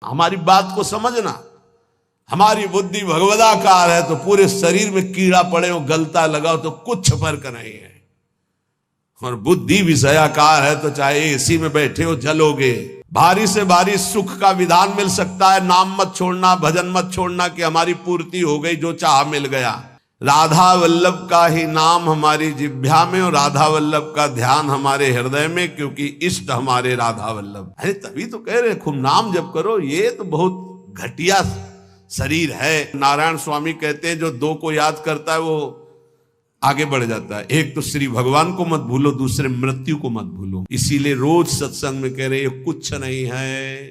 हमारी बात को समझना। हमारी बुद्धि भगवदाकार है तो पूरे शरीर में कीड़ा पड़े हो, गलता लगाओ तो कुछ फर्क नहीं है। और बुद्धि विषयाकार है तो चाहे एसी में बैठे हो जलोगे। भारी से भारी सुख का विधान मिल सकता है, नाम मत छोड़ना, भजन मत छोड़ना कि हमारी पूर्ति हो गई, जो चाह मिल गया। राधा वल्लभ का ही नाम हमारी जिह्वा में और राधा वल्लभ का ध्यान हमारे हृदय में, क्योंकि इष्ट हमारे राधा वल्लभ। अरे तभी तो कह रहे खूब नाम जप करो। ये तो बहुत घटिया शरीर है। नारायण स्वामी कहते हैं जो दो को याद करता है वो आगे बढ़ जाता है। एक तो श्री भगवान को मत भूलो, दूसरे मृत्यु को मत भूलो। इसीलिए रोज सत्संग में कह रहे ये कुछ नहीं है,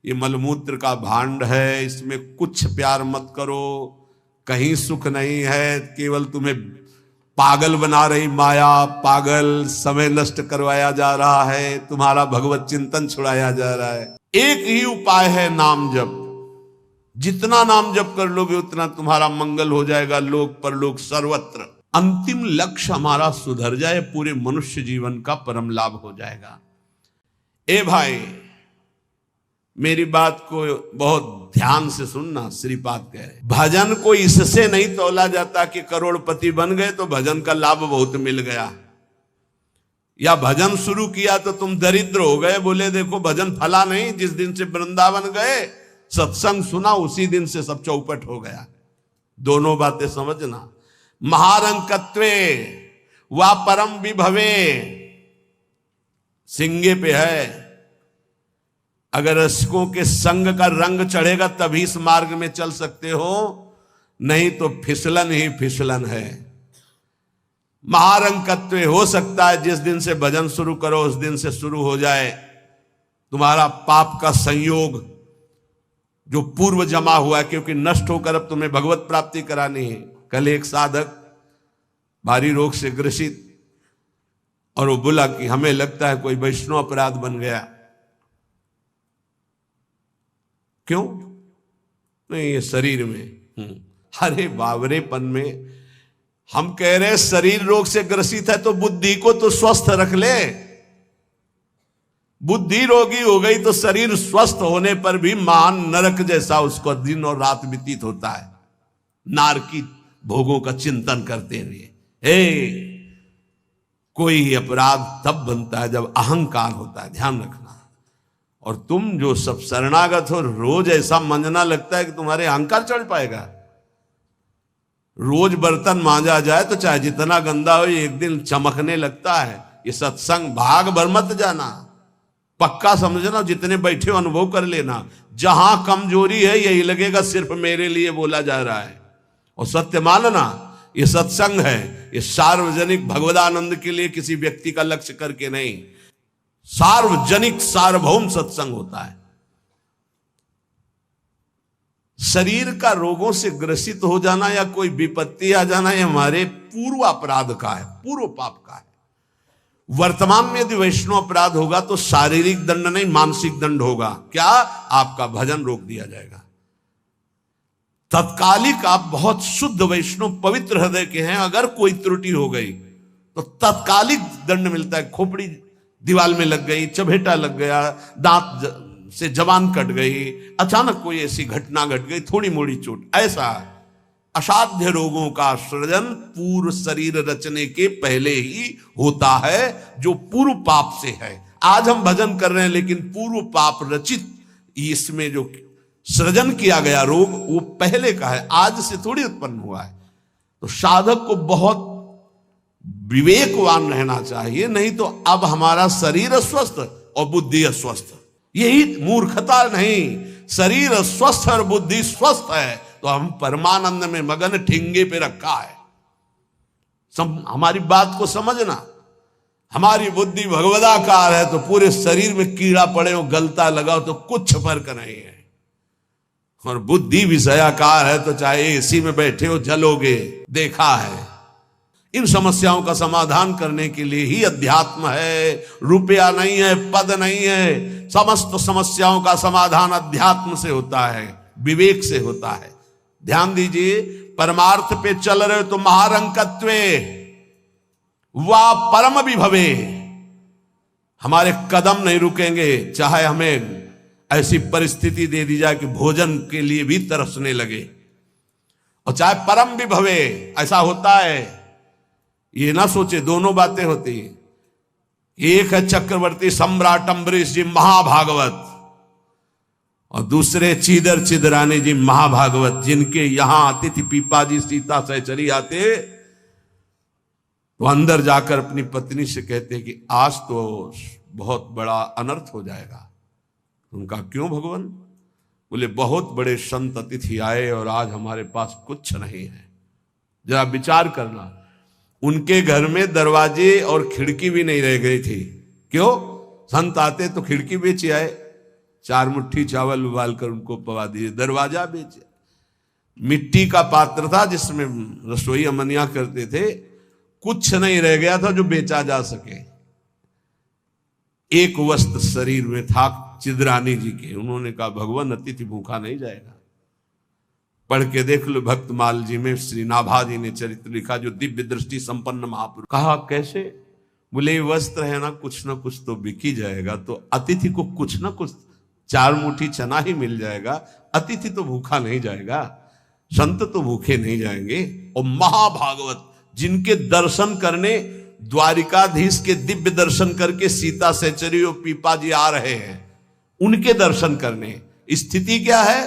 ये मलमूत्र का भांड है, इसमें कुछ प्यार मत करो, कहीं सुख नहीं है, केवल तुम्हें पागल बना रही माया, पागल समय नष्ट करवाया जा रहा है, तुम्हारा भगवत चिंतन छुड़ाया जा रहा है। एक ही उपाय है नाम जप। जितना नाम जप कर लोगे उतना तुम्हारा मंगल हो जाएगा, लोक परलोक सर्वत्र। अंतिम लक्ष्य हमारा सुधर जाए, पूरे मनुष्य जीवन का परम लाभ हो जाएगा। ए भाई मेरी बात को बहुत ध्यान से सुनना। श्रीपाद कह रहे भजन को इससे नहीं तौला जाता कि करोड़पति बन गए तो भजन का लाभ बहुत मिल गया, या भजन शुरू किया तो तुम दरिद्र हो गए। बोले देखो भजन फला नहीं, जिस दिन से वृंदावन गए सत्संग सुना उसी दिन से सब चौपट हो गया। दोनों बातें समझना। महारंकत्वे वा परम विभवे सिंगे पे है। अगर रसिकों के संग का रंग चढ़ेगा तभी इस मार्ग में चल सकते हो, नहीं तो फिसलन ही फिसलन है। महारंकत्वे हो सकता है जिस दिन से भजन शुरू करो उस दिन से शुरू हो जाए तुम्हारा पाप का संयोग जो पूर्व जमा हुआ है, क्योंकि नष्ट होकर अब तुम्हें भगवत प्राप्ति करानी है। कल एक साधक भारी रोग से ग्रसित, और वो बोला कि हमें लगता है कोई वैष्णव अपराध बन गया। क्यों? नहीं, ये शरीर में। अरे बावरेपन में हम कह रहे शरीर रोग से ग्रसित है तो बुद्धि को तो स्वस्थ रख ले। बुद्धि रोगी हो गई तो शरीर स्वस्थ होने पर भी महान नरक जैसा उसको दिन और रात व्यतीत होता है, नारकी भोगों का चिंतन करते हुए। कोई अपराध तब बनता है जब अहंकार होता है, ध्यान रखना। और तुम जो सब शरणागत हो, रोज ऐसा मंजना लगता है कि तुम्हारे अहंकार चढ़ पाएगा। रोज बर्तन मांजा जाए तो चाहे जितना गंदा हो एक दिन चमकने लगता है। ये सत्संग भाग भर मत जाना, पक्का समझना। जितने बैठे हो अनुभव कर लेना, जहां कमजोरी है यही लगेगा सिर्फ मेरे लिए बोला जा रहा है। और सत्य मानना ये सत्संग है, ये सार्वजनिक भगवदानंद के लिए किसी व्यक्ति का लक्ष्य करके नहीं, सार्वजनिक सार्वभौम सत्संग होता है। शरीर का रोगों से ग्रसित हो जाना या कोई विपत्ति आ जाना ये हमारे पूर्व अपराध का है, पूर्व पाप का है। वर्तमान में यदि वैष्णव अपराध होगा तो शारीरिक दंड नहीं मानसिक दंड होगा। क्या? आपका भजन रोक दिया जाएगा। तत्कालिक आप बहुत शुद्ध वैष्णव पवित्र हृदय के हैं, अगर कोई त्रुटि हो गई तो तत्कालिक दंड मिलता है। खोपड़ी दीवाल में लग गई, चबेटा लग गया, दांत से जबान कट गई, अचानक कोई ऐसी घटना घट गई, थोड़ी मोड़ी चोट, ऐसा असाध्य रोगों का सृजन पूर्व शरीर रचने के पहले ही होता है, जो पूर्व पाप से है। आज हम भजन कर रहे हैं लेकिन पूर्व पाप रचित इसमें जो सृजन किया गया रोग वो पहले का है, आज से थोड़ी उत्पन्न हुआ है। तो साधक को बहुत विवेकवान रहना चाहिए, नहीं तो अब हमारा शरीर अस्वस्थ और बुद्धि अस्वस्थ। यही मूर्खता नहीं, शरीर स्वस्थ और बुद्धि स्वस्थ है तो हम परमानंद में मगन ठिंगे पे रखा है। हमारी बात को समझना। हमारी बुद्धि भगवदाकार है तो पूरे शरीर में कीड़ा पड़े हो, गलता लगाओ तो कुछ फर्क नहीं है। और बुद्धि विषयाकार है तो चाहे एसी में बैठे हो जलोगे। देखा है। इन समस्याओं का समाधान करने के लिए ही अध्यात्म है, रुपया नहीं है, पद नहीं है। समस्त समस्याओं का समाधान अध्यात्म से होता है, विवेक से होता है। ध्यान दीजिए, परमार्थ पे चल रहे हो तो महारंकत्वे वा परम विभवे, हमारे कदम नहीं रुकेंगे। चाहे हमें ऐसी परिस्थिति दे दी जाए कि भोजन के लिए भी तरसने लगे। और चाहे परम भी भवे, ऐसा होता है, ये ना सोचे दोनों बातें होती हैं। एक है चक्रवर्ती सम्राट अम्बरीश जी महाभागवत, और दूसरे चीदर चिदरानी जी महाभागवत, जिनके यहां अतिथि पीपाजी सीता सहचरी आते तो अंदर जाकर अपनी पत्नी से कहते कि आज तो बहुत बड़ा अनर्थ हो जाएगा। उनका क्यों भगवान? बोले बहुत बड़े संत अतिथि आए और आज हमारे पास कुछ नहीं है। जरा विचार करना, उनके घर में दरवाजे और खिड़की भी नहीं रह गई थी। क्यों? संत आते तो खिड़की बेचे आए, 4 मुट्ठी चावल उबाल कर उनको पवा दिए, दरवाजा बेचे। मिट्टी का पात्र था जिसमें रसोई अमनिया करते थे, कुछ नहीं रह गया था जो बेचा जा सके। एक वस्त्र शरीर में था चिदरानी जी के। उन्होंने कहा भगवान अतिथि भूखा नहीं जाएगा। पढ़ के देख लो भक्तमाल जी में श्री नाभा जी ने चरित्र लिखा, जो दिव्य दृष्टि संपन्न महापुरुष। कहा कैसे? बोले वस्त्र है ना कुछ तो बिक ही जाएगा, तो अतिथि को कुछ ना कुछ 4 मुट्ठी चना ही मिल जाएगा। अतिथि तो भूखा नहीं जाएगा, संत तो भूखे नहीं जाएंगे। और महाभागवत जिनके दर्शन करने, द्वारिकाधीश के दिव्य दर्शन करके सीता सहचरी और पीपा जी आ रहे हैं, उनके दर्शन करने। स्थिति क्या है?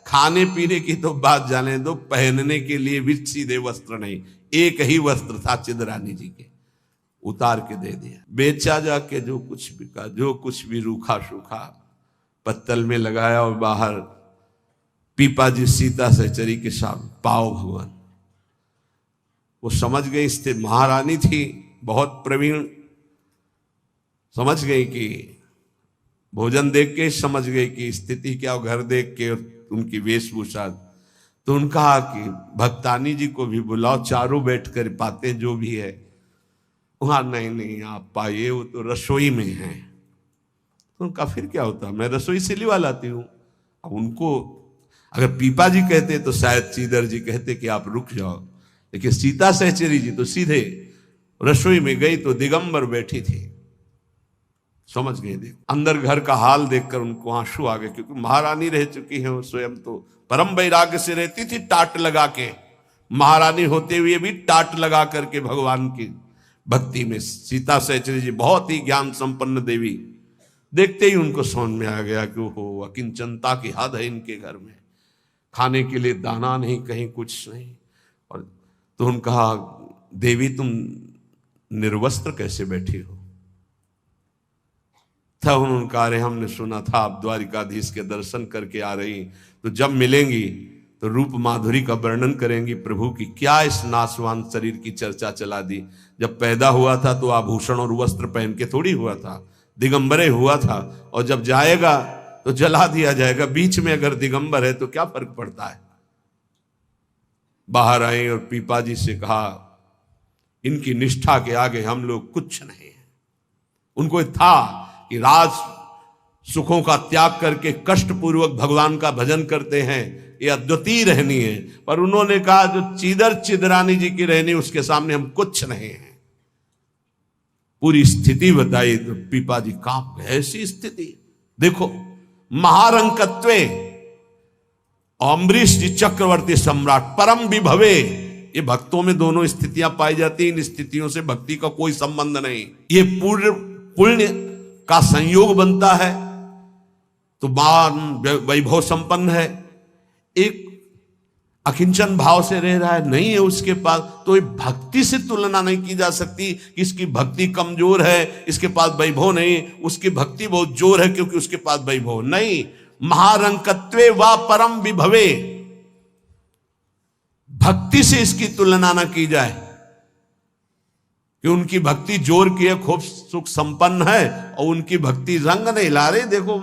खाने पीने की तो बात जाने दो, पहनने के लिए भी सीधे वस्त्र नहीं। एक ही वस्त्र था चिदरानी जी के, उतार के दे दिया। बेचा जाके जो कुछ बिका, जो कुछ भी रूखा सूखा पत्तल में लगाया और बाहर पीपा जी सीता सहचरी के सामने पाओ भगवान। वो समझ गई, स्थिति महारानी थी, बहुत प्रवीण, समझ गई कि भोजन देख के समझ गई कि स्थिति क्या, घर देख के उनकी वेशभूषा। तो उन्होंने कहा कि भक्तानी जी को भी बुलाओ, चारों बैठ कर पाते जो भी है। वहां नहीं आप पाइए, वो तो रसोई में है। तो उनका फिर क्या होता, मैं रसोई से लिवा लाती हूं। अब उनको अगर पीपा जी कहते तो शायद चीदर जी कहते कि आप रुक जाओ, लेकिन सीता सहचरी जी तो सीधे रसोई में गई तो दिगंबर बैठी थी। समझ गए, देख अंदर घर का हाल देखकर उनको आंसू आ गए, क्योंकि महारानी रह चुकी है वो स्वयं तो परम वैराग्य से रहती थी, टाट लगा के। महारानी होते हुए भी टाट लगा करके भगवान की भक्ति में। सीता सहचरी जी बहुत ही ज्ञान संपन्न देवी, देखते ही उनको समझ में आ गया कि वो अकिंचनता की हद है इनके घर में, खाने के लिए दाना नहीं, कहीं कुछ नहीं। और तो उन्होंने कहा देवी तुम निर्वस्त्र कैसे बैठी हो? तब उन्होंने कहा अरे हमने सुना था आप द्वारिकाधीश के दर्शन करके आ रही, तो जब मिलेंगी तो रूप माधुरी का वर्णन करेंगी प्रभु की। क्या इस नासवान शरीर की चर्चा चला दी? जब पैदा हुआ था तो आभूषण और वस्त्र पहन के थोड़ी हुआ था, दिगंबरे हुआ था। और जब जाएगा तो जला दिया जाएगा। बीच में अगर दिगंबर है तो क्या फर्क पड़ता है? बाहर आए और पीपा जी से कहा इनकी निष्ठा के आगे हम लोग कुछ नहीं है। उनको था कि राज सुखों का त्याग करके कष्ट पूर्वक भगवान का भजन करते हैं, ये अद्वितीय रहनी है। पर उन्होंने कहा जो चीदर चिदरानी जी की रहनी, उसके सामने हम कुछ नहीं है। पूरी स्थिति बताई तो पीपा जी कांप गए। ऐसी स्थिति देखो, महारंकत्वे अम्बरीश जी चक्रवर्ती सम्राट परम विभवे, ये भक्तों में दोनों स्थितियां पाई जाती। इन स्थितियों से भक्ति का कोई संबंध नहीं। ये पूर्ण पुण्य का संयोग बनता है तो मान वैभव संपन्न है। एक अकिंचन भाव से रह रहा है, नहीं है उसके पास, तो ये भक्ति से तुलना नहीं की जा सकती कि इसकी भक्ति कमजोर है, इसके पास वैभव नहीं, उसकी भक्ति बहुत जोर है क्योंकि उसके पास वैभव नहीं। महारंकत्वे व परम विभवे, भक्ति से इसकी तुलना ना की जाए कि उनकी भक्ति जोर की है, खूब सुख संपन्न है, और उनकी भक्ति रंग नहीं ला रहे। देखो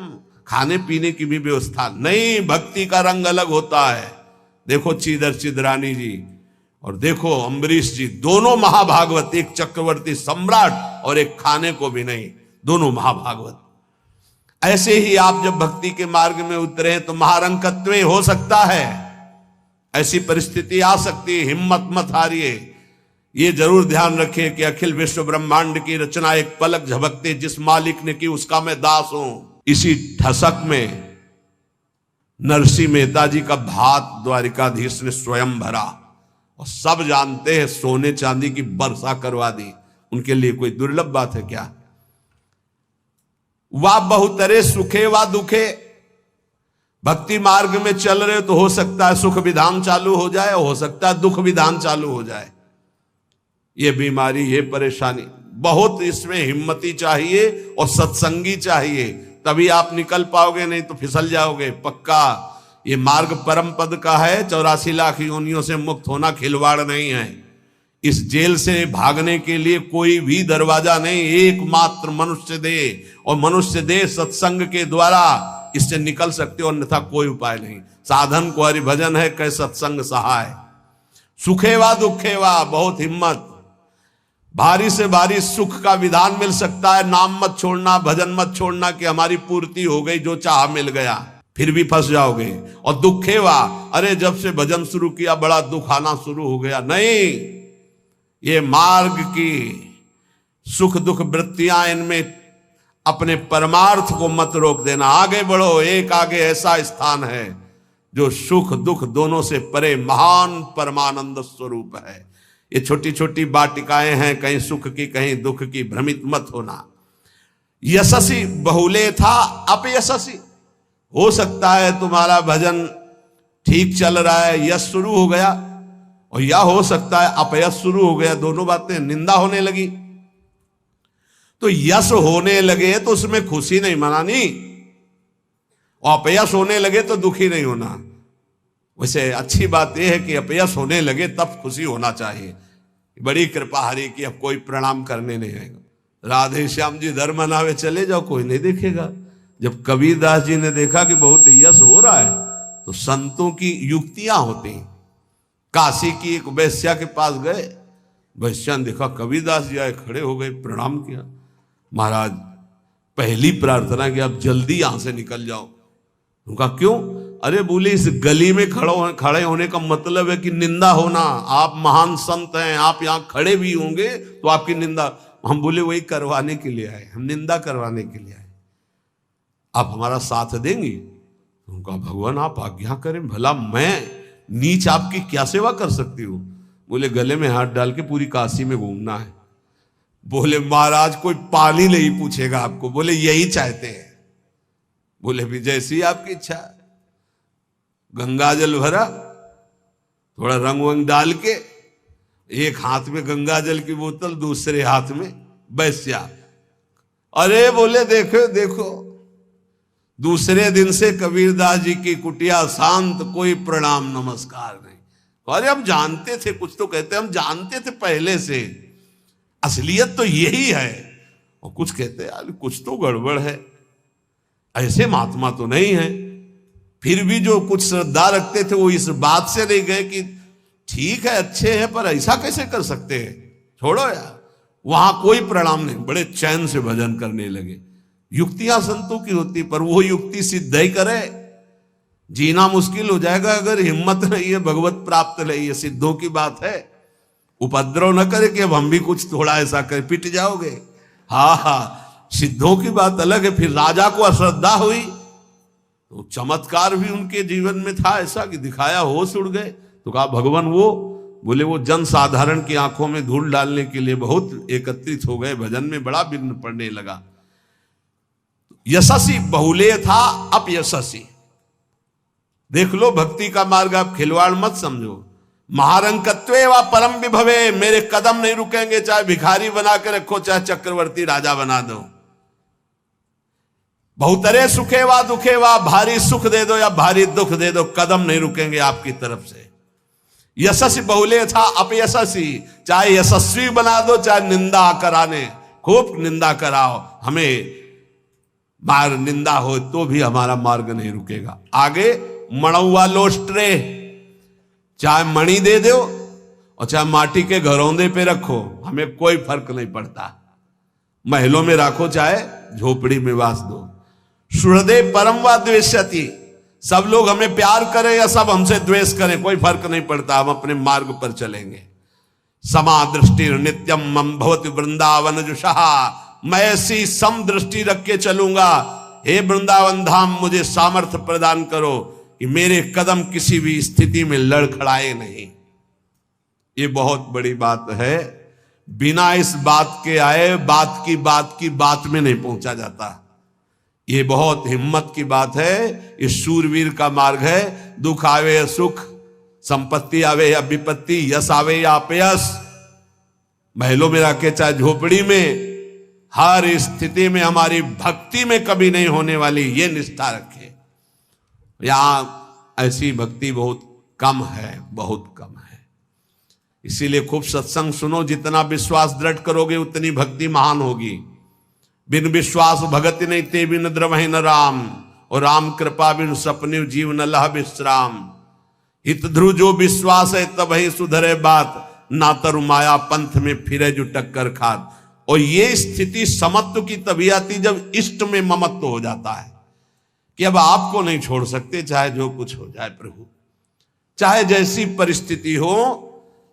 खाने पीने की भी व्यवस्था नहीं, भक्ति का रंग अलग होता है। देखो चीदर चिदरानी जी और देखो अम्बरीश जी, दोनों महाभागवत, एक चक्रवर्ती सम्राट और एक खाने को भी नहीं, दोनों महाभागवत। ऐसे ही आप जब भक्ति के मार्ग में उतरे तो महारंकत्व हो सकता है, ऐसी परिस्थिति आ सकती है। हिम्मत मत हारिए। ये जरूर ध्यान रखें कि अखिल विश्व ब्रह्मांड की रचना एक पलक झपकते जिस मालिक ने की उसका मैं दास हूं। इसी ठसक में नरसिंह मेहता जी का भात द्वारिकाधीश ने स्वयं भरा और सब जानते हैं सोने चांदी की वर्षा करवा दी। उनके लिए कोई दुर्लभ बात है क्या? वाह बहुतरे सुखे वा दुखे। भक्ति मार्ग में चल रहे तो हो सकता है सुख विधान चालू हो जाए, हो सकता है दुख विधान चालू हो जाए। ये बीमारी, ये परेशानी, बहुत इसमें हिम्मती चाहिए और सत्संगी चाहिए, तभी आप निकल पाओगे, नहीं तो फिसल जाओगे पक्का। ये मार्ग परम पद का है, 84 लाख योनियों से मुक्त होना खिलवाड़ नहीं है। इस जेल से भागने के लिए कोई भी दरवाजा नहीं, एकमात्र मनुष्य दे, और मनुष्य दे सत्संग के द्वारा इससे निकल सकते हो, अन्यथा कोई उपाय नहीं। साधन को हरि भजन है, कै सत्संग सहाय। सुखे वा दुखे वा, बहुत हिम्मत। भारी से भारी सुख का विधान मिल सकता है, नाम मत छोड़ना, भजन मत छोड़ना कि हमारी पूर्ति हो गई, जो चाह मिल गया, फिर भी फंस जाओगे। और दुखे वा, अरे जब से भजन शुरू किया बड़ा दुख आना शुरू हो गया। नहीं, ये मार्ग की सुख दुख वृत्तियां, इनमें अपने परमार्थ को मत रोक देना, आगे बढ़ो। एक आगे ऐसा स्थान है जो सुख दुख दोनों से परे महान परमानंद स्वरूप है। ये छोटी छोटी वाटिकाएं हैं, कहीं सुख की कहीं दुख की, भ्रमित मत होना। यशस्वी बहुले था अपयशस्वी। हो सकता है तुम्हारा भजन ठीक चल रहा है, यश शुरू हो गया, और या हो सकता है अपयश शुरू हो गया, दोनों बातें, निंदा होने लगी। तो यश होने लगे तो उसमें खुशी नहीं मनानी, और अपयश होने लगे तो दुखी नहीं होना। वैसे अच्छी बात यह है कि अपयश होने लगे तब खुशी होना चाहिए। बड़ी कृपा हरि की, अब कोई प्रणाम करने नहीं आएगा। राधे श्याम जी धर्म मनावे चले जाओ, कोई नहीं देखेगा। जब कबीरदास जी ने देखा कि बहुत यश हो रहा है, तो संतों की युक्तियां होती हैं। काशी की एक वैश्या के पास गए, वैश्या ने देखा कबीरदास जी आए, खड़े हो गए, प्रणाम किया। महाराज पहली प्रार्थना कि आप जल्दी यहां से निकल जाओ। उनका क्यों? अरे बोले इस गली में खड़े होने का मतलब है कि निंदा होना। आप महान संत हैं, आप यहां खड़े भी होंगे तो आपकी निंदा। हम बोले वही करवाने के लिए आए, हम निंदा करवाने के लिए आए, आप हमारा साथ देंगे? उनका भगवान आप आज्ञा करें, भला मैं नीच आपकी क्या सेवा कर सकती हूँ? बोले गले में हाथ डाल के पूरी काशी में घूमना है। बोले महाराज कोई पानी नहीं पूछेगा आपको। बोले यही चाहते हैं। बोले भी जैसी आपकी इच्छा। गंगा जल भरा, थोड़ा रंग वंग डाल के, एक हाथ में गंगा जल की बोतल, दूसरे हाथ में वैश्या। अरे बोले देखो देखो, दूसरे दिन से कबीरदास जी की कुटिया शांत, कोई प्रणाम नमस्कार नहीं। अरे हम जानते थे, कुछ तो कहते हम जानते थे पहले से, असलियत तो यही है। और कुछ कहते यार कुछ तो गड़बड़ है, ऐसे महात्मा तो नहीं है। फिर भी जो कुछ श्रद्धा रखते थे वो इस बात से नहीं गए कि ठीक है अच्छे हैं पर ऐसा कैसे कर सकते हैं, छोड़ो यार। वहां कोई प्रणाम नहीं, बड़े चैन से भजन करने लगे। युक्तियां संतों की होती, पर वो युक्ति सिद्ध ही करे, जीना मुश्किल हो जाएगा अगर हिम्मत नहीं है, भगवत प्राप्त नहीं है। सिद्धों की बात है, उपद्रव न करे कि अब हम भी कुछ थोड़ा ऐसा करें, पिट जाओगे। हाँ हाँ, सिद्धों की बात अलग है। फिर राजा को अश्रद्धा हुई तो चमत्कार भी उनके जीवन में था ऐसा कि दिखाया, होश उड़ गए। तो कहा भगवान वो, बोले वो जन साधारण की आंखों में धूल डालने के लिए बहुत एकत्रित हो गए, भजन में बड़ा विघ्न पड़ने लगा। यशस्वी बहुले था अपयशस्वी। देख लो भक्ति का मार्ग, आप खिलवाड़ मत समझो। महारंकत्वे व परम विभवे, मेरे कदम नहीं रुकेंगे, चाहे भिखारी बना के रखो, चाहे चक्रवर्ती राजा बना दो। बहुतरे सुखे वा दुखे वा, भारी सुख दे दो या भारी दुख दे दो, कदम नहीं रुकेंगे आपकी तरफ से। यशस्वी बहुले था अपयशस्वी, चाहे यशस्वी बना दो चाहे निंदा कराने, खूब निंदा कराओ, हमें मार निंदा हो तो भी हमारा मार्ग नहीं रुकेगा। आगे मणुआ लोस्ट्रे, चाहे मणि दे दो और चाहे माटी के घरौंदे पे रखो, हमें कोई फर्क नहीं पड़ता। महलों में रखो चाहे झोपड़ी में वास दो। सुहृदय परम व द्वेष्यति, सब लोग हमें प्यार करें या सब हमसे द्वेष करें, कोई फर्क नहीं पड़ता, हम अपने मार्ग पर चलेंगे। समा दृष्टि नित्यम मम भवति वृंदावन जुषा, मैं ऐसी सम दृष्टि रख के चलूंगा हे वृंदावन धाम मुझे सामर्थ्य प्रदान करो कि मेरे कदम किसी भी स्थिति में लड़खड़ाए नहीं। ये बहुत बड़ी बात है। बिना इस बात के आए बात की बात में नहीं पहुंचा जाता। ये बहुत हिम्मत की बात है। ये शूरवीर का मार्ग है। दुख आवे या सुख, संपत्ति आवे या विपत्ति, यश आवे या अपयश, महलों में रखे चाहे झोपड़ी में, हर स्थिति में हमारी भक्ति में कभी नहीं होने वाली ये निष्ठा रखे। यहां ऐसी भक्ति बहुत कम है, बहुत कम है। इसीलिए खूब सत्संग सुनो। जितना विश्वास दृढ़ करोगे उतनी भक्ति महान होगी। बिन विश्वास भगति नहीं ते बिन द्रवहि न राम, और राम कृपा बिन सपने जीव न लह विश्राम। हित ध्रुव जो विश्वास है तब ही सुधरे बात, ना तरु माया पंथ में फिरे जो टक्कर खात। और ये स्थिति समत्व की तभी आती जब इष्ट में ममत्व हो जाता है कि अब आपको नहीं छोड़ सकते, चाहे जो कुछ हो जाए प्रभु, चाहे जैसी परिस्थिति हो।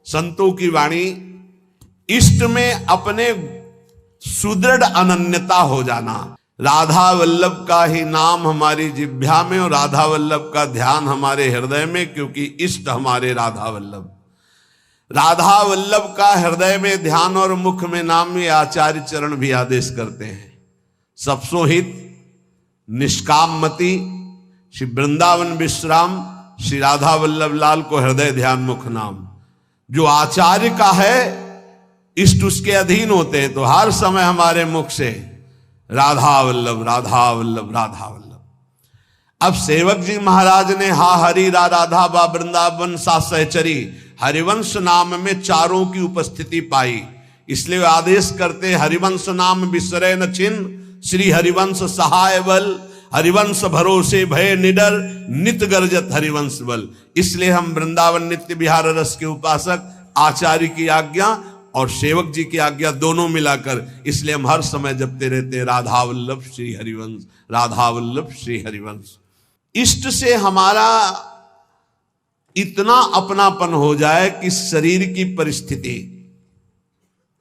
संतों की वाणी, इष्ट में अपने सुदृढ़ अनन्यता हो जाना। राधा वल्लभ का ही नाम हमारी जिह्वा में और राधा वल्लभ का ध्यान हमारे हृदय में, क्योंकि इष्ट हमारे राधा वल्लभ। राधा वल्लभ का हृदय में ध्यान और मुख में नाम, ये आचार्य चरण भी आदेश करते हैं। सबसो हित निष्काम मति श्री वृंदावन विश्राम, श्री राधा वल्लभ लाल को हृदय ध्यान मुख नाम। जो आचार्य का है इष्ट उसके अधीन होते हैं, तो हर समय हमारे मुख से राधा वल्लभ राधा वल्लभ राधा वल्लभ। अब सेवक जी महाराज ने हा हरि रा राधा बा वृंदावन सा सहचरी, हरिवंश नाम में चारों की उपस्थिति पाई। इसलिए वे आदेश करते हरिवंश नाम विसरे न छिन्न, श्री हरिवंश सहाय बल, हरिवंश भरोसे भय निडर, नित गर्जत हरिवंश बल। इसलिए हम वृंदावन नित्य विहार रस के उपासक, आचार्य की आज्ञा और सेवक जी की आज्ञा दोनों मिलाकर, इसलिए हम हर समय जपते रहते राधा वल्लभ श्री हरिवंश, राधा वल्लभ श्री हरिवंश। इष्ट से हमारा इतना अपनापन हो जाए कि शरीर की परिस्थिति,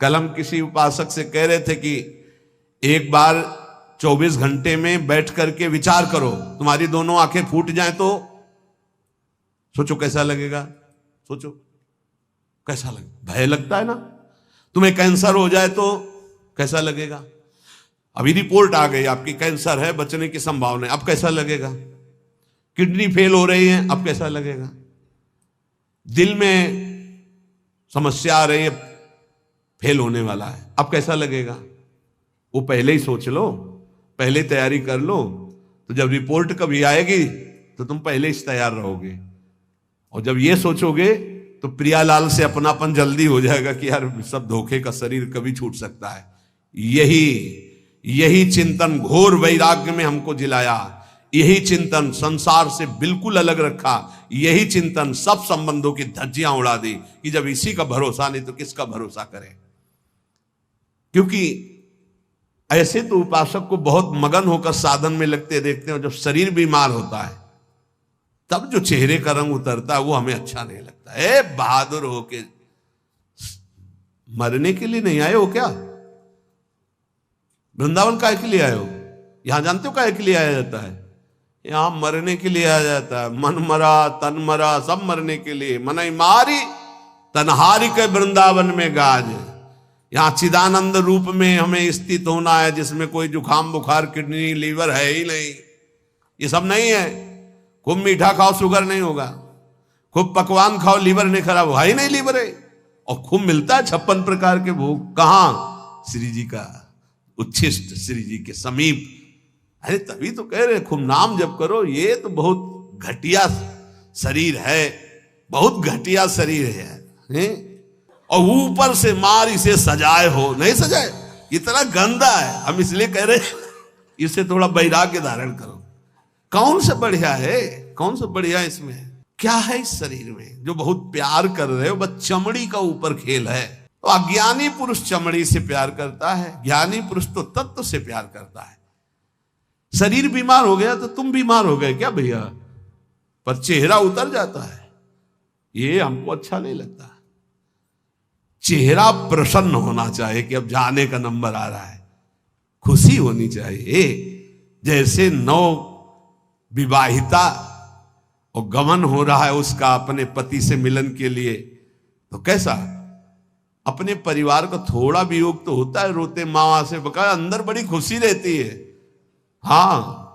कल हम किसी उपासक से कह रहे थे कि एक बार 24 घंटे में बैठ करके विचार करो, तुम्हारी दोनों आंखें फूट जाएं तो सोचो कैसा लगेगा। सोचो कैसा लगेगा। भय लगता है ना। तुम्हें कैंसर हो जाए तो कैसा लगेगा। अभी रिपोर्ट आ गई आपकी कैंसर है, बचने की संभावना है, अब कैसा लगेगा। किडनी फेल हो रही है, अब कैसा लगेगा। दिल में समस्या आ रही है, फेल होने वाला है, अब कैसा लगेगा। वो पहले ही सोच लो, पहले तैयारी कर लो, तो जब रिपोर्ट कभी आएगी तो तुम पहले ही तैयार रहोगे। और जब ये सोचोगे तो प्रियालाल से अपनापन जल्दी हो जाएगा कि यार सब धोखे का शरीर कभी छूट सकता है। यही चिंतन घोर वैराग्य में हमको जिलाया। यही चिंतन संसार से बिल्कुल अलग रखा। यही चिंतन सब संबंधों की धज्जियां उड़ा दी कि जब इसी का भरोसा नहीं तो किसका भरोसा करें। क्योंकि ऐसे तो उपासक को बहुत मगन होकर साधन में लगते देखते हैं, जब शरीर बीमार होता है तब जो चेहरे का रंग उतरता है वो हमें अच्छा नहीं लगता है। बहादुर होके मरने के लिए नहीं आए हो क्या। वृंदावन काहे के लिए आए हो। यहां जानते हो काहे के लिए आया जाता है। यहां मरने के लिए आया जाता है। मन मरा तन मरा सब मरने के लिए। मनई मारी तनहारी के वृंदावन में गाज। यहां चिदानंद रूप में हमें स्थित होना है, जिसमें कोई जुखाम बुखार किडनी लीवर है ही नहीं। ये सब नहीं है। खूब मीठा खाओ शुगर नहीं होगा, खूब पकवान खाओ लीवर नहीं खराब होगा ही नहीं लीवर है। और खूब मिलता है 56 प्रकार के भोग। कहां। श्री जी का उच्छिष्ट, श्री जी के समीप। अरे तभी तो कह रहे खूब नाम जप करो। ये तो बहुत घटिया शरीर है, बहुत घटिया शरीर है। और ऊपर से मार इसे सजाए हो, नहीं सजाए, इतना गंदा है। हम इसलिए कह रहे इसे थोड़ा वैराग्य धारण करो। कौन सा बढ़िया है, कौन सा बढ़िया इसमें क्या है इस शरीर में जो बहुत प्यार कर रहे हो। बस चमड़ी का ऊपर खेल है। तो अज्ञानी पुरुष चमड़ी से प्यार करता है, ज्ञानी पुरुष तो तत्व से प्यार करता है। शरीर बीमार हो गया तो तुम बीमार हो गए क्या भैया, पर चेहरा उतर जाता है, ये हमको अच्छा नहीं लगता। चेहरा प्रसन्न होना चाहिए कि अब जाने का नंबर आ रहा है, खुशी होनी चाहिए। जैसे नौ विवाहिता और गमन हो रहा है उसका अपने पति से मिलन के लिए, तो कैसा अपने परिवार का थोड़ा वियोग तो होता है, रोते माँ से बका, अंदर बड़ी खुशी रहती है। हाँ,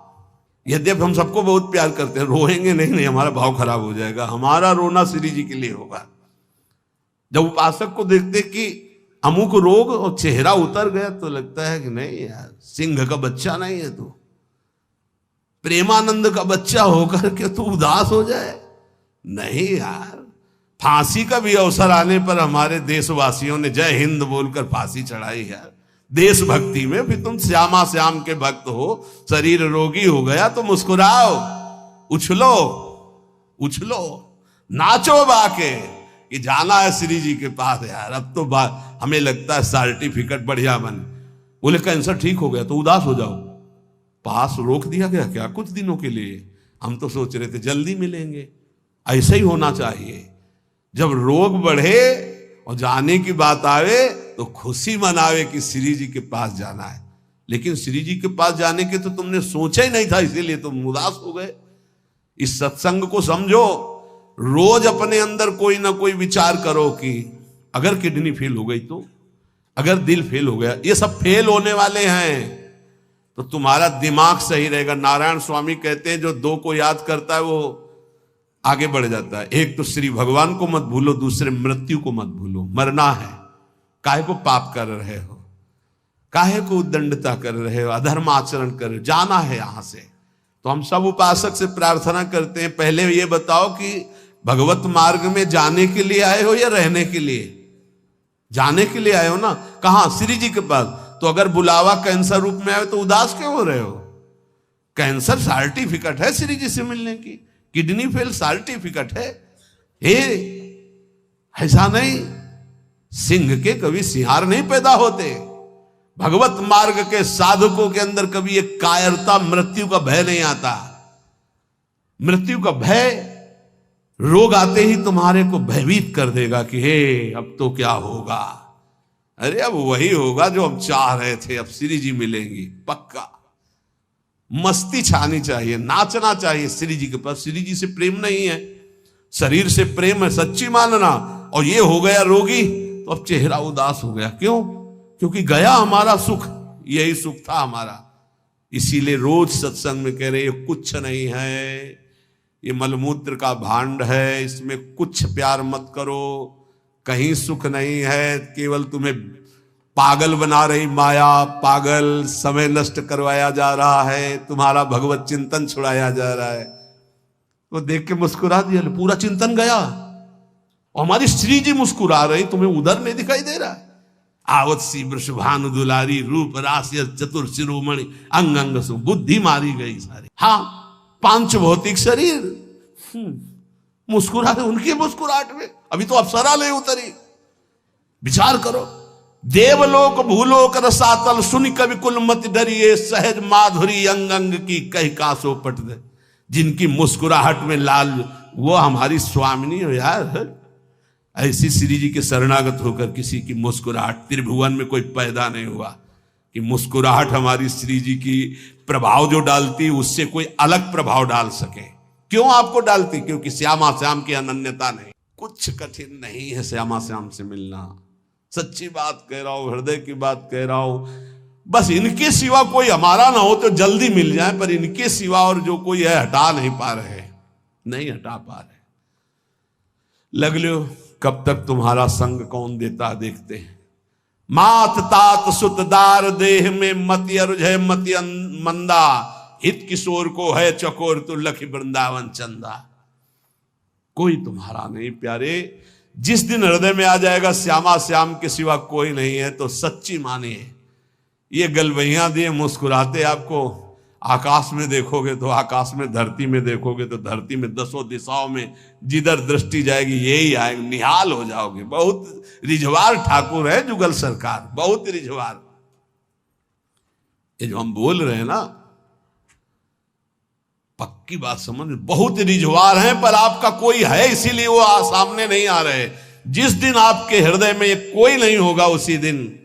यद्यप हम सबको बहुत प्यार करते हैं, रोएंगे नहीं, हमारा भाव खराब हो जाएगा। हमारा रोना श्री जी के लिए होगा। जब उपासक को देखते कि अमुक रोग और चेहरा उतर गया तो लगता है कि नहीं यार, सिंह का बच्चा नहीं है तू, प्रेमानंद का बच्चा होकर के तू उदास हो जाए। नहीं यार, फांसी का भी अवसर आने पर हमारे देशवासियों ने जय हिंद बोलकर फांसी चढ़ाई यार, देशभक्ति में। फिर तुम श्यामा श्याम के भक्त हो, शरीर रोगी हो गया तो मुस्कुराओ, उछलो उछलो, नाचो बाके कि जाना है श्री जी के पास यार। अब तो हमें लगता है सर्टिफिकेट बढ़िया बन, बोले कैंसर ठीक हो गया तो उदास हो जाओ, पास रोक दिया गया क्या कुछ दिनों के लिए? हम तो सोच रहे थे जल्दी मिलेंगे। ऐसा ही होना चाहिए, जब रोग बढ़े और जाने की बात आवे तो खुशी मनावे कि श्री जी के पास जाना है। लेकिन श्री जी के पास जाने के तो तुमने सोचा ही नहीं था, इसीलिए तुम उदास हो गए। इस सत्संग को समझो, रोज अपने अंदर कोई ना कोई विचार करो कि अगर किडनी फेल हो गई तो, अगर दिल फेल हो गया, ये सब फेल होने वाले हैं तो तुम्हारा दिमाग सही रहेगा। नारायण स्वामी कहते हैं जो दो को याद करता है वो आगे बढ़ जाता है। एक तो श्री भगवान को मत भूलो, दूसरे मृत्यु को मत भूलो। मरना है, काहे को पाप कर रहे हो, काहे को उद्दंडता कर रहे हो, अधर्म आचरण कर रहे हो, जाना है यहां से। तो हम सब उपासक से प्रार्थना करते हैं, पहले ये बताओ कि भगवत मार्ग में जाने के लिए आए हो या रहने के लिए? जाने के लिए आए हो ना। कहां? श्री जी के पास। तो अगर बुलावा कैंसर रूप में आए तो उदास क्यों हो रहे हो? कैंसर सर्टिफिकेट है श्री जी से मिलने की, किडनी फेल सर्टिफिकेट है। ऐसा नहीं, सिंह के कभी सिंहार नहीं पैदा होते। भगवत मार्ग के साधकों के अंदर कभी एक कायरता, मृत्यु का भय नहीं आता। मृत्यु का भय, रोग आते ही तुम्हारे को भयभीत कर देगा कि हे अब तो क्या होगा। अरे अब वही होगा जो हम चाह रहे थे, अब श्री जी मिलेंगी पक्का। मस्ती छानी चाहिए, नाचना चाहिए श्री जी के पास। श्री जी से प्रेम नहीं है, शरीर से प्रेम है, सच्ची मानना। और ये हो गया रोगी तो अब चेहरा उदास हो गया, क्यों? क्योंकि गया हमारा सुख, यही सुख था हमारा। इसीलिए रोज सत्संग में कह रहे ये कुछ नहीं है, ये मलमूत्र का भांड है, इसमें कुछ प्यार मत करो, कहीं सुख नहीं है, केवल तुम्हें पागल बना रही माया, पागल समय नष्ट करवाया जा रहा है, तुम्हारा भगवत चिंतन छुड़ाया जा रहा है। तो देख के मुस्कुरा दिया, पूरा चिंतन गया। और हमारी श्री जी मुस्कुरा रही, तुम्हें उधर नहीं दिखाई दे रहा? आवत सी वृषभानु दुलारी, रूप राशि चतुर शिरोमणि, अंग अंग सु बुद्धि मारी गई सारी। हाँ, पांच भौतिक शरीर मुस्कुरा रहे, उनकी मुस्कुराहट में अभी तो अप्सरा ले उतरी। विचार करो, देवलोक भूलोक रसातल, सुनि कवि कुल मत डरिए, सहज माधुरी अंग अंग की कह कासो पट दे। जिनकी मुस्कुराहट में लाल, वो हमारी स्वामिनी हो यार। ऐसी श्री जी के शरणागत होकर किसी की मुस्कुराहट, त्रिभुवन में कोई पैदा नहीं हुआ कि मुस्कुराहट हमारी श्री जी की प्रभाव जो डालती उससे कोई अलग प्रभाव डाल सके। क्यों आपको डालती? क्योंकि श्यामा श्याम की अनन्यता नहीं। कुछ कठिन नहीं है श्यामा श्याम से मिलना, सच्ची बात कह रहा हूं, हृदय की बात कह रहा हूं। बस इनके सिवा कोई हमारा ना हो तो जल्दी मिल जाए, पर इनके सिवा और जो कोई है हटा नहीं पा रहे, नहीं हटा पा रहे। लग लो, कब तक तुम्हारा संग कौन देता देखते हैं। मात तात सुतदार देह में मति अरुझय मति मंदा, हित किशोर को है चकोर तो लखी वृंदावन चंदा। कोई तुम्हारा नहीं प्यारे। जिस दिन हृदय में आ जाएगा श्यामा श्याम के सिवा कोई नहीं है, तो सच्ची मानिए ये गलवैया दिए मुस्कुराते आपको आकाश में देखोगे तो आकाश में, धरती में देखोगे तो धरती में, दसों दिशाओं में जिधर दृष्टि जाएगी यही आएगा, निहाल हो जाओगे। बहुत रिझवार ठाकुर है जुगल सरकार, बहुत रिझवार। ये जो हम बोल रहे हैं ना, पक्की बात समझ, बहुत रिझवार हैं, पर आपका कोई है इसीलिए वो सामने नहीं आ रहे। जिस दिन आपके हृदय में ये कोई नहीं होगा उसी दिन,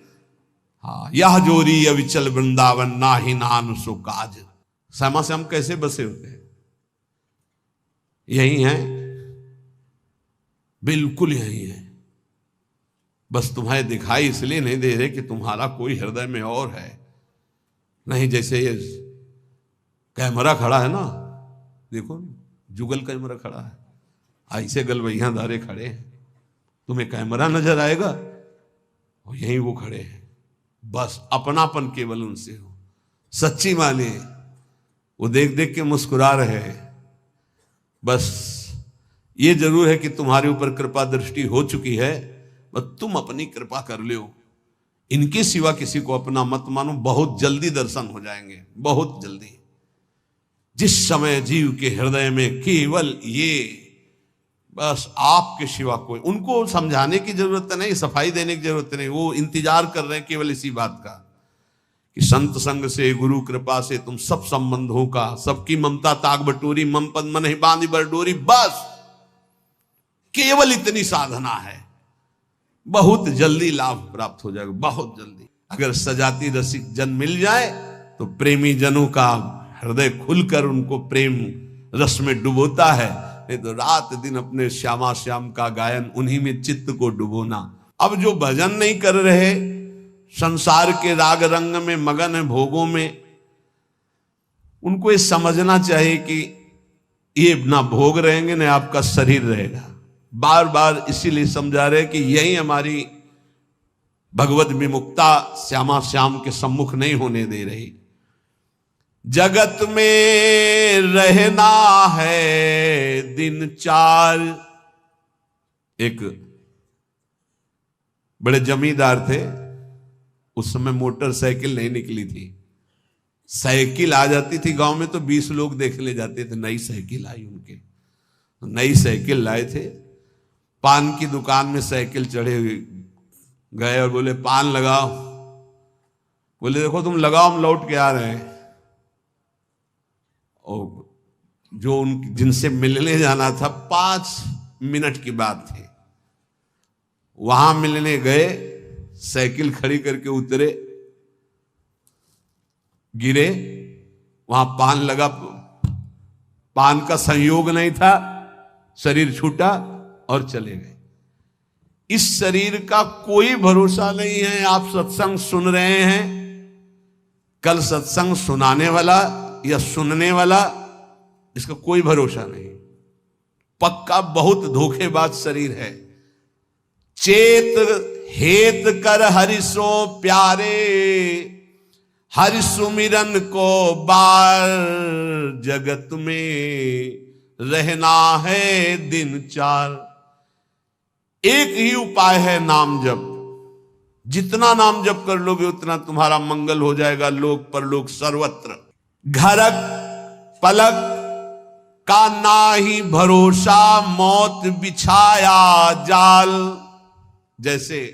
हाँ, यह जोरी अविचल वृंदावन ना ही नान सो काज। श्यामा श्याम कैसे बसे होते हैं? यही हैं, बिल्कुल यही है। बस तुम्हें दिखाई इसलिए नहीं दे रहे कि तुम्हारा कोई हृदय में और है। नहीं, जैसे ये कैमरा खड़ा है ना, देखो जुगल कैमरा खड़ा है, ऐसे गलवैया धारे खड़े हैं, तुम्हें कैमरा नजर आएगा और यहीं वो खड़े हैं। बस अपनापन केवल उनसे हो, सच्ची माने, वो देख देख के मुस्कुरा रहे हैं। बस ये जरूर है कि तुम्हारे ऊपर कृपा दृष्टि हो चुकी है, बस तुम अपनी कृपा कर लो। इनके सिवा किसी को अपना मत मानो, बहुत जल्दी दर्शन हो जाएंगे, बहुत जल्दी। जिस समय जीव के हृदय में केवल ये, बस आपके सिवा कोई, उनको समझाने की जरूरत नहीं, सफाई देने की जरूरत नहीं, वो इंतजार कर रहे हैं केवल इसी बात का कि संत संग से, गुरु कृपा से तुम सब संबंधों का, सबकी ममता ताक बटोरी, मम पद मन ही बांधी बरडोरी, बस केवल इतनी साधना है, बहुत जल्दी लाभ प्राप्त हो जाएगा, बहुत जल्दी। अगर सजाती रसिक जन मिल जाए तो प्रेमी जनों का हृदय खुलकर उनको प्रेम रस में डुबोता है, नहीं तो रात दिन अपने श्यामा श्याम का गायन, उन्हीं में चित्त को डुबोना। अब जो भजन नहीं कर रहे, संसार के राग रंग में मगन है, भोगों में, उनको ये समझना चाहिए कि ये ना भोग रहेंगे ना आपका शरीर रहेगा। बार बार इसीलिए समझा रहे कि यही हमारी भगवत विमुक्ता श्यामा श्याम के सम्मुख नहीं होने दे रही। जगत में रहना है दिन चार। एक बड़े जमींदार थे, उस समय मोटरसाइकिल नहीं निकली थी, साइकिल आ जाती थी गांव में तो 20 लोग देख ले जाते थे। नई साइकिल आई उनके, नई साइकिल लाए थे, पान की दुकान में साइकिल चढ़े हुए गए और बोले पान लगाओ। बोले देखो तुम लगाओ, हम लौट के आ रहे हैं। और जो उन जिनसे मिलने जाना था 5 मिनट की बात थी, वहां मिलने गए, साइकिल खड़ी करके उतरे, गिरे, वहां पान लगा, पान का संयोग नहीं था, शरीर छूटा और चले गए। इस शरीर का कोई भरोसा नहीं है। आप सत्संग सुन रहे हैं, कल सत्संग सुनाने वाला या सुनने वाला, इसका कोई भरोसा नहीं। पक्का बहुत धोखेबाज शरीर है। चेत हेत कर हरिसो प्यारे, हरि सुमिरन को बार, जगत में रहना है दिन चार। एक ही उपाय है नाम जप। जितना नाम जप कर लोगे उतना तुम्हारा मंगल हो जाएगा, लोक परलोक सर्वत्र। घरक पलक का नाही भरोसा, मौत बिछाया जाल। जैसे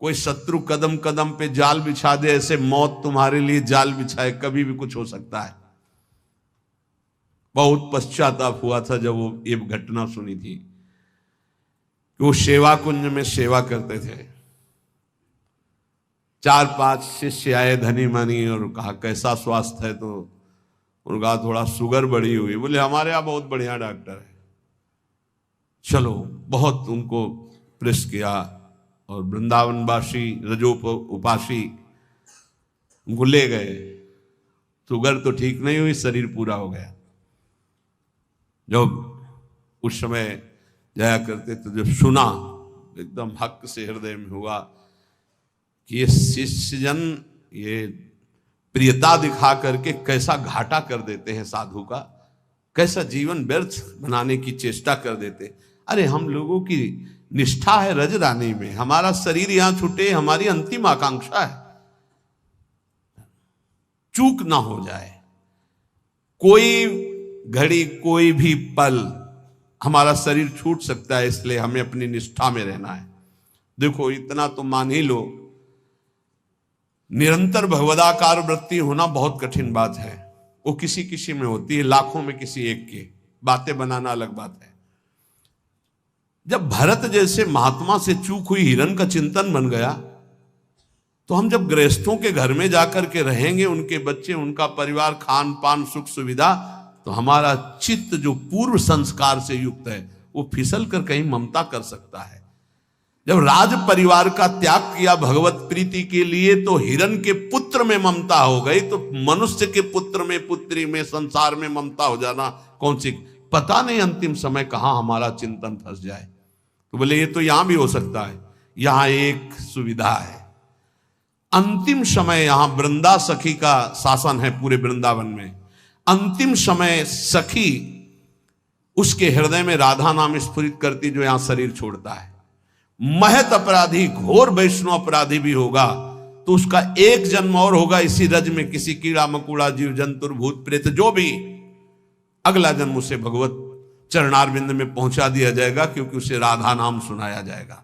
कोई शत्रु कदम कदम पे जाल बिछा दे, ऐसे मौत तुम्हारे लिए जाल बिछाए, कभी भी कुछ हो सकता है। बहुत पश्चाताप हुआ था जब वो ये घटना सुनी थी कि वो सेवा कुंज में सेवा करते थे। 4-5 शिष्य आए धनी मनी और कहा कैसा स्वास्थ्य है, तो उनका थोड़ा शुगर बढ़ी हुई। बोले हमारे यहाँ बहुत बढ़िया डॉक्टर है, चलो। बहुत उनको प्रेस किया और वृंदावनवासी रजोप उपासी उनको ले गए। शुगर तो ठीक नहीं हुई, शरीर पूरा हो गया। जब उस समय जाया करते तो जब सुना, एकदम हक से हृदय में हुआ कि ये शिष्यजन ये प्रियता दिखा करके कैसा घाटा कर देते हैं साधु का, कैसा जीवन व्यर्थ बनाने की चेष्टा कर देते। अरे हम लोगों की निष्ठा है रजरानी में, हमारा शरीर यहां छूटे हमारी अंतिम आकांक्षा है, चूक ना हो जाए। कोई घड़ी कोई भी पल हमारा शरीर छूट सकता है, इसलिए हमें अपनी निष्ठा में रहना है। देखो इतना तो मान ही लो, निरंतर भगवदाकार वृत्ति होना बहुत कठिन बात है। वो किसी किसी में होती है, लाखों में किसी एक के। बातें बनाना अलग बात है। जब भरत जैसे महात्मा से चूक हुई हिरण का चिंतन बन गया, तो हम जब गृहस्थों के घर में जाकर के रहेंगे, उनके बच्चे, उनका परिवार, खान पान, सुख सुविधा, तो हमारा चित्त जो पूर्व संस्कार से युक्त है वो फिसल कर कहीं ममता कर सकता है। जब राज परिवार का त्याग किया भगवत प्रीति के लिए, तो हिरण के पुत्र में ममता हो गई, तो मनुष्य के पुत्र में, पुत्री में, संसार में ममता हो जाना कौन सी, पता नहीं अंतिम समय कहां हमारा चिंतन फंस जाए। तो बोले ये तो यहां भी हो सकता है। यहां एक सुविधा है, अंतिम समय यहां वृंदा सखी का शासन है पूरे वृंदावन में। अंतिम समय सखी उसके हृदय में राधा नाम स्फुरित करती, जो यहां शरीर छोड़ता है। महत अपराधी, घोर वैष्णव अपराधी भी होगा तो उसका एक जन्म और होगा इसी रज में, किसी कीड़ा मकोड़ा, जीव जंतु, भूत प्रेत, जो भी, अगला जन्म उसे भगवत चरणारविंद में पहुंचा दिया जाएगा, क्योंकि उसे राधा नाम सुनाया जाएगा।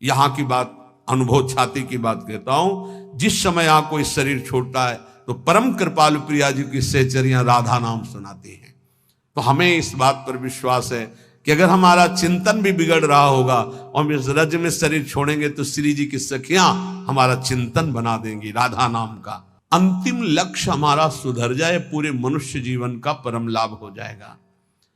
यहां की बात, अनुभव छाती की बात कहता हूं। जिस समय यहां कोई शरीर छोड़ता है तो परम कृपालु प्रिया जी की सहचरियां राधा नाम सुनाती हैं। तो हमें इस बात पर विश्वास है कि अगर हमारा चिंतन भी बिगड़ रहा होगा और हम इस रज में शरीर छोड़ेंगे तो श्री जी की सखियां हमारा चिंतन बना देंगी राधा नाम का। अंतिम लक्ष्य हमारा सुधर जाए, पूरे मनुष्य जीवन का परम लाभ हो जाएगा।